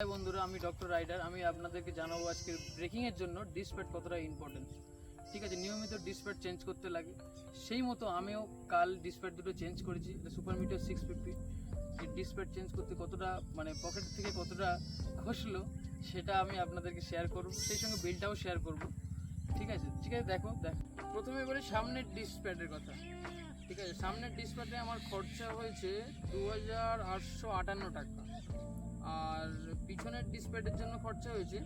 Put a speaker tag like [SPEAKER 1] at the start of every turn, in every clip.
[SPEAKER 1] High বন্ধুরা, আমি doctor rider. আমি আপনাদেরকে জানাবো আজকের ব্রেকিংয়ের জন্য ডিসপ্যাড কতটা ইম্পর্টেন্ট। ঠিক আছে, নিয়মিত ডিসপ্যাড চেঞ্জ করতে লাগে, সেই মতো আমিও কাল ডিসপ্যাড দুটো চেঞ্জ করেছি। সুপার মিটার 650 এই ডিসপ্যাড চেঞ্জ করতে কতটা পকেট থেকে কতটা খসলো সেটা আমি আপনাদেরকে শেয়ার করব, সেই সঙ্গে বিলটাও শেয়ার করব। ঠিক আছে, দেখো প্রথমে বলি সামনের ডিসপ্যাডের কথা। ঠিক আছে, সামনের ডিসপ্যাডে আমার খরচা হয়েছে 2858 টাকা, আর পিছনের ডিসপ্যাডের জন্য খরচা হয়েছে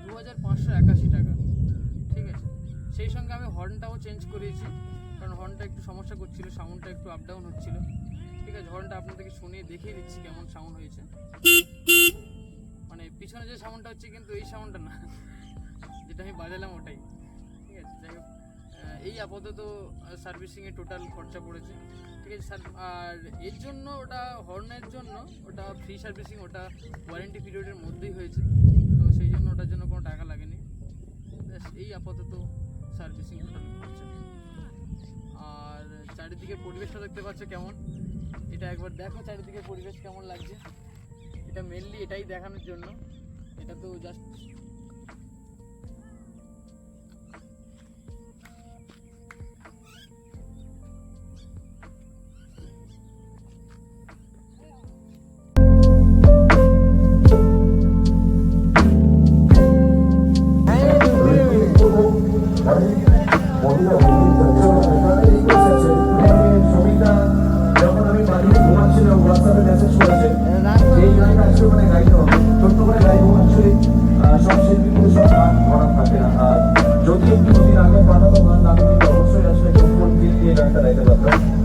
[SPEAKER 1] 2581 টাকা। ঠিক আছে, সেই সঙ্গে আমি হর্নটাও চেঞ্জ করেছি, কারণ হর্নটা একটু সমস্যা করছিল, সাউন্ডটা একটু আপ ডাউন হচ্ছিল। ঠিক আছে, হর্নটা আপনাদেরকে শুনিয়ে দেখিয়ে দিচ্ছি কেমন সাউন্ড হয়েছে। পিছনে যে সাউন্ডটা হচ্ছে কিন্তু এই সাউন্ডটা না, যেটা আমি বাজালাম ওটাই। ঠিক আছে, যাই হোক, এই আপাতত সার্ভিসিংয়ে টোটাল খরচা পড়েছে। ঠিক আছে স্যার, আর এর জন্য ওটা হর্নের জন্য ওটা ফ্রি সার্ভিসিং, ওটা ওয়ারেন্টি পিরিয়ডের মধ্যেই হয়েছে, তো সেই জন্য ওটার জন্য কোনো টাকা লাগেনি। এই আপাতত সার্ভিসিং টোটাল খরচা। আর চারিদিকে পরিবেশটা দেখতে পাচ্ছ কেমন, এটা একবার দেখো চারিদিকে পরিবেশ কেমন লাগছে। এটা মেনলি এটাই দেখানোর জন্য, এটা তো জাস্ট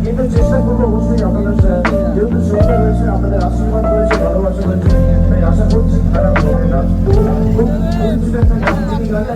[SPEAKER 2] কিন্তু চেষ্টা করবো অবশ্যই আপনাদের যেহেতু সরকার রয়েছে, আপনাদের আশীর্বাদ রয়েছে, ভালোবাসা রয়েছে, তাই আশা করছি খারাপ হবে না। খুব পরিচিত একটা গান, যিনি গানটা